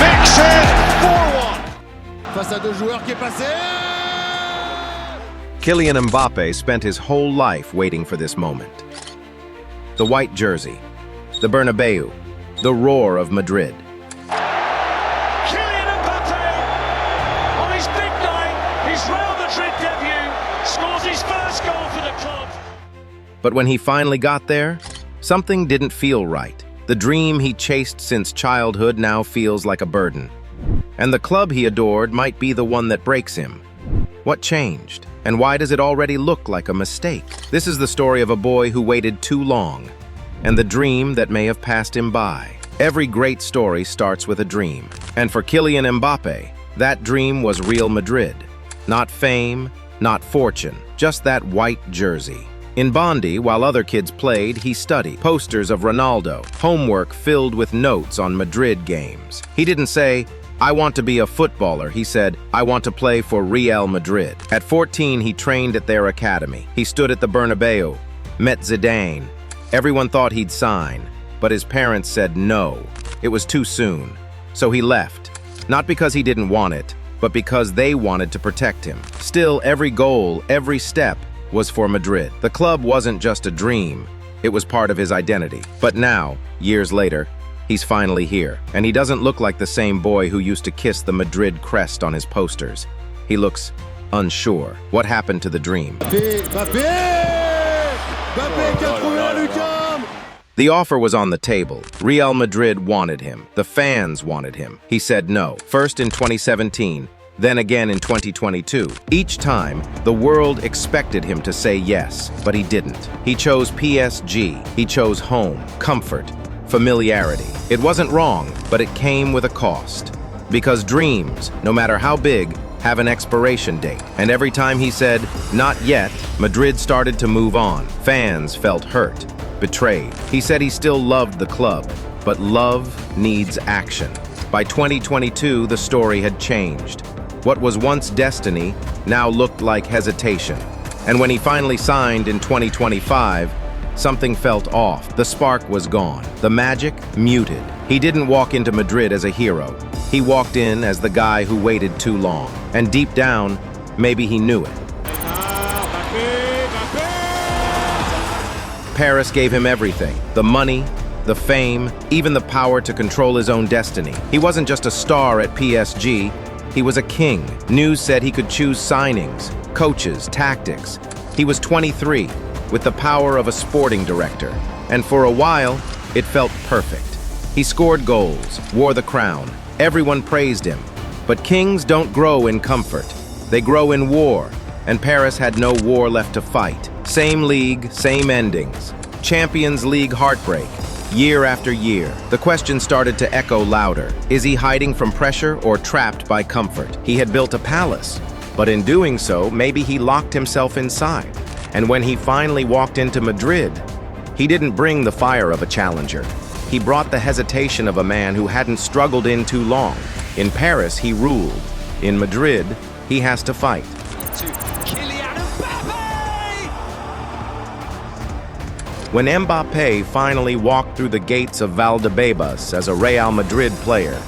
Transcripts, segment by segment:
makes it 4-1. Face à deux joueurs qui est passé. Kylian Mbappé spent his whole life waiting for this moment. The white jersey, the Bernabeu, the roar of Madrid. Kylian Mbappé, on his big night, his Real Madrid debut, scores his first goal for the club. But when he finally got there, something didn't feel right. The dream he chased since childhood now feels like a burden. And the club he adored might be the one that breaks him. What changed? And why does it already look like a mistake? This is the story of a boy who waited too long, and the dream that may have passed him by. Every great story starts with a dream. And for Kylian Mbappé, that dream was Real Madrid. Not fame, not fortune, just that white jersey. In Bondi, while other kids played, he studied posters of Ronaldo, homework filled with notes on Madrid games. He didn't say, "I want to be a footballer." He said, "I want to play for Real Madrid." At 14, he trained at their academy. He stood at the Bernabeu, met Zidane. Everyone thought he'd sign, but his parents said no. It was too soon. So he left, not because he didn't want it, but because they wanted to protect him. Still, every goal, every step, was for Madrid. The club wasn't just a dream, it was part of his identity. But now, years later, he's finally here. And he doesn't look like the same boy who used to kiss the Madrid crest on his posters. He looks unsure. What happened to the dream? The offer was on the table. Real Madrid wanted him. The fans wanted him. He said no. First in 2017, then again in 2022. Each time, the world expected him to say yes, but he didn't. He chose PSG. He chose home, comfort, familiarity. It wasn't wrong, but it came with a cost. Because dreams, no matter how big, have an expiration date. And every time he said, "not yet," Madrid started to move on. Fans felt hurt, betrayed. He said he still loved the club, but love needs action. By 2022, the story had changed. What was once destiny now looked like hesitation. And when he finally signed in 2025, something felt off. The spark was gone. The magic muted. He didn't walk into Madrid as a hero. He walked in as the guy who waited too long. And deep down, maybe he knew it. Paris gave him everything. The money, the fame, even the power to control his own destiny. He wasn't just a star at PSG. He was a king. News said he could choose signings, coaches, tactics. He was 23, with the power of a sporting director. And for a while, it felt perfect. He scored goals, wore the crown. Everyone praised him. But kings don't grow in comfort. They grow in war. And Paris had no war left to fight. Same league, same endings. Champions League heartbreak. Year after year, the question started to echo louder. Is he hiding from pressure or trapped by comfort? He had built a palace, but in doing so, maybe he locked himself inside. And when he finally walked into Madrid, he didn't bring the fire of a challenger. He brought the hesitation of a man who hadn't struggled in too long. In Paris, he ruled. In Madrid, he has to fight. Kylian Mbappé! When Mbappé finally walked through the gates of Valdebebas as a Real Madrid player,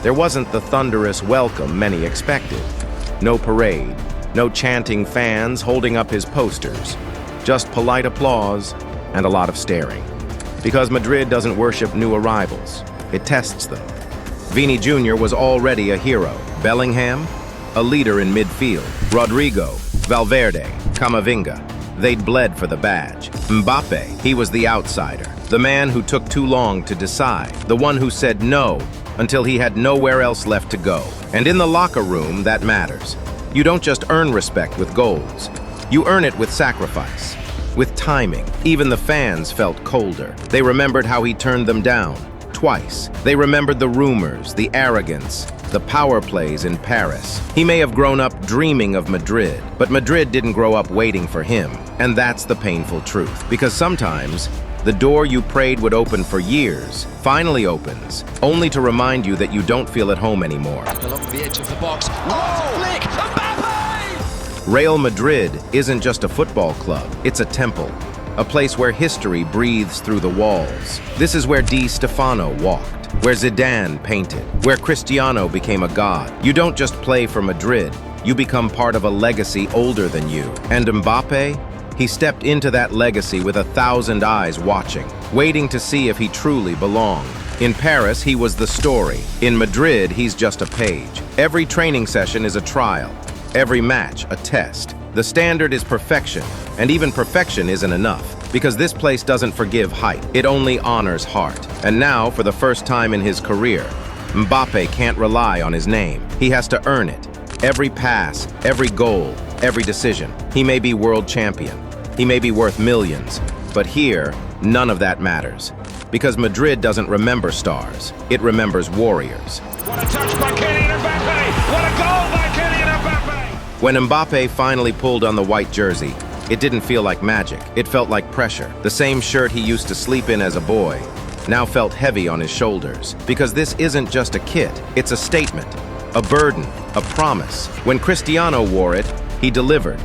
there wasn't the thunderous welcome many expected. No parade, no chanting fans holding up his posters, just polite applause and a lot of staring. Because Madrid doesn't worship new arrivals, it tests them. Vini Jr. was already a hero. Bellingham, a leader in midfield. Rodrigo, Valverde, Camavinga, they'd bled for the badge. Mbappé, he was the outsider, the man who took too long to decide, the one who said no until he had nowhere else left to go. And in the locker room, that matters. You don't just earn respect with goals. You earn it with sacrifice, with timing. Even the fans felt colder. They remembered how he turned them down, twice. They remembered the rumors, the arrogance, the power plays in Paris. He may have grown up dreaming of Madrid, but Madrid didn't grow up waiting for him. And that's the painful truth. Because sometimes, the door you prayed would open for years finally opens, only to remind you that you don't feel at home anymore. Along the edge of the box. Oh, flick! Mbappé! Real Madrid isn't just a football club, it's a temple. a place where history breathes through the walls. This is where Di Stefano walked, where Zidane painted, where Cristiano became a god. You don't just play for Madrid, you become part of a legacy older than you. And Mbappé? He stepped into that legacy with 1,000 eyes watching, waiting to see if he truly belonged. In Paris, he was the story. In Madrid, he's just a page. Every training session is a trial. Every match, a test. The standard is perfection, and even perfection isn't enough, because this place doesn't forgive height. It only honors heart. And now, for the first time in his career, Mbappé can't rely on his name. He has to earn it. Every pass, every goal, every decision. He may be world champion. He may be worth millions, but here, none of that matters. Because Madrid doesn't remember stars, it remembers warriors. What a touch by Kylian Mbappé! What a goal by Kylian Mbappé! When Mbappé finally pulled on the white jersey, it didn't feel like magic. It felt like pressure. The same shirt he used to sleep in as a boy now felt heavy on his shoulders. Because this isn't just a kit, it's a statement, a burden, a promise. When Cristiano wore it, he delivered.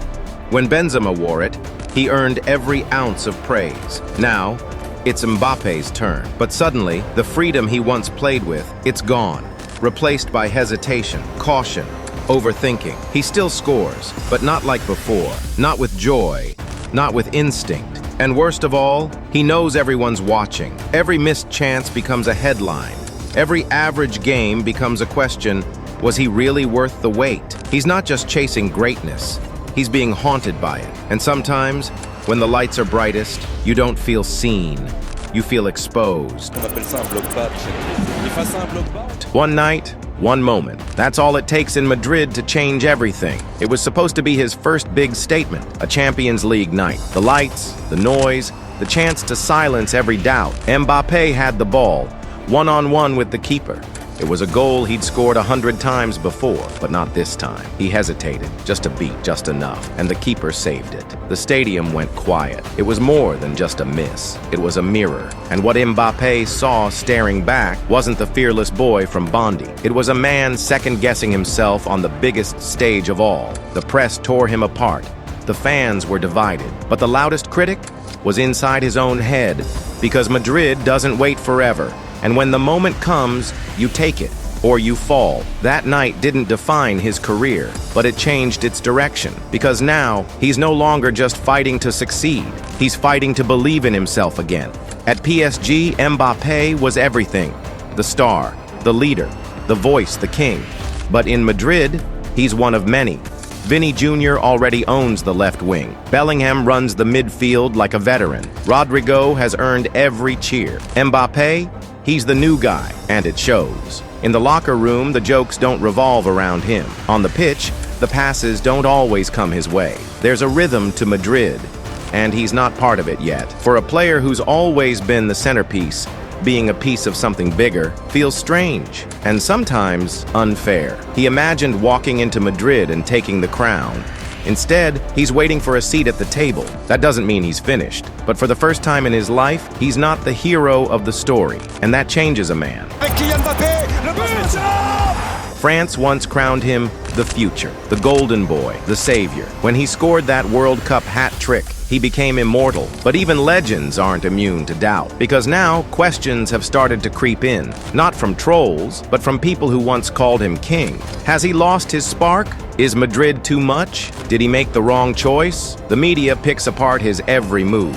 When Benzema wore it, he earned every ounce of praise. Now, it's Mbappé's turn. But suddenly, the freedom he once played with, it's gone. Replaced by hesitation, caution, overthinking. He still scores, but not like before. Not with joy, not with instinct. And worst of all, he knows everyone's watching. Every missed chance becomes a headline. Every average game becomes a question, was he really worth the wait? He's not just chasing greatness. He's being haunted by it. And sometimes, when the lights are brightest, you don't feel seen. You feel exposed. One night, one moment. That's all it takes in Madrid to change everything. It was supposed to be his first big statement, a Champions League night. The lights, the noise, the chance to silence every doubt. Mbappé had the ball, one-on-one with the keeper. It was a goal he'd scored 100 times before, but not this time. He hesitated, just a beat, just enough, and the keeper saved it. The stadium went quiet. It was more than just a miss. It was a mirror. And what Mbappé saw staring back wasn't the fearless boy from Bondi. It was a man second-guessing himself on the biggest stage of all. The press tore him apart. The fans were divided. But the loudest critic was inside his own head, because Madrid doesn't wait forever. And when the moment comes, you take it, or you fall. That night didn't define his career, but it changed its direction. Because now, he's no longer just fighting to succeed. He's fighting to believe in himself again. At PSG, Mbappé was everything. The star, the leader, the voice, the king. But in Madrid, he's one of many. Vinny Jr. already owns the left wing. Bellingham runs the midfield like a veteran. Rodrigo has earned every cheer. Mbappé? He's the new guy, and it shows. In the locker room, the jokes don't revolve around him. On the pitch, the passes don't always come his way. There's a rhythm to Madrid, and he's not part of it yet. For a player who's always been the centerpiece, being a piece of something bigger feels strange, and sometimes unfair. He imagined walking into Madrid and taking the crown. Instead, he's waiting for a seat at the table. That doesn't mean he's finished, but for the first time in his life, he's not the hero of the story, and that changes a man. Kylian Mbappé, France once crowned him the future, the golden boy, the savior. When he scored that World Cup hat trick, he became immortal. But even legends aren't immune to doubt, because now questions have started to creep in, not from trolls, but from people who once called him king. Has he lost his spark? Is Madrid too much? Did he make the wrong choice? The media picks apart his every move.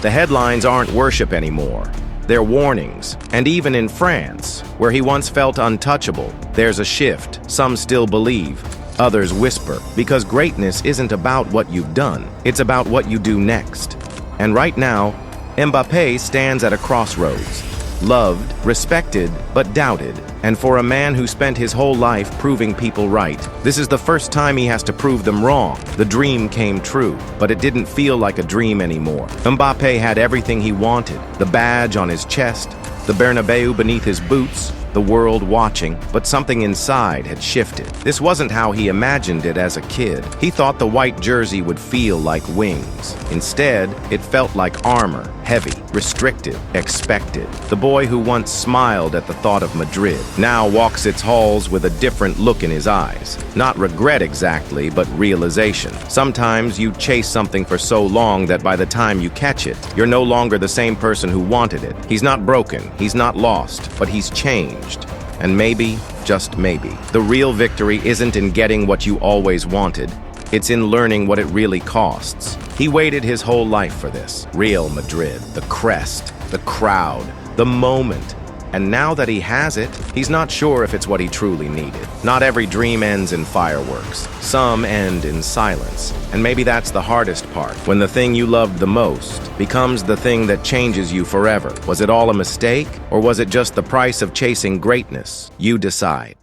The headlines aren't worship anymore. They're warnings. And even in France, where he once felt untouchable, there's a shift. Some still believe. Others whisper, because greatness isn't about what you've done, it's about what you do next. And right now, Mbappé stands at a crossroads. Loved, respected, but doubted. And for a man who spent his whole life proving people right, this is the first time he has to prove them wrong. The dream came true, but it didn't feel like a dream anymore. Mbappé had everything he wanted, the badge on his chest, the Bernabeu beneath his boots, the world watching, but something inside had shifted. This wasn't how he imagined it as a kid. He thought the white jersey would feel like wings. Instead, it felt like armor, heavy, restricted, expected. The boy who once smiled at the thought of Madrid now walks its halls with a different look in his eyes. Not regret exactly, but realization. Sometimes you chase something for so long that by the time you catch it, you're no longer the same person who wanted it. He's not broken, he's not lost, but he's changed. And maybe, just maybe, the real victory isn't in getting what you always wanted. It's in learning what it really costs. He waited his whole life for this. Real Madrid, the crest, the crowd, the moment. And now that he has it, he's not sure if it's what he truly needed. Not every dream ends in fireworks. Some end in silence. And maybe that's the hardest part, when the thing you loved the most becomes the thing that changes you forever. Was it all a mistake, or was it just the price of chasing greatness? You decide.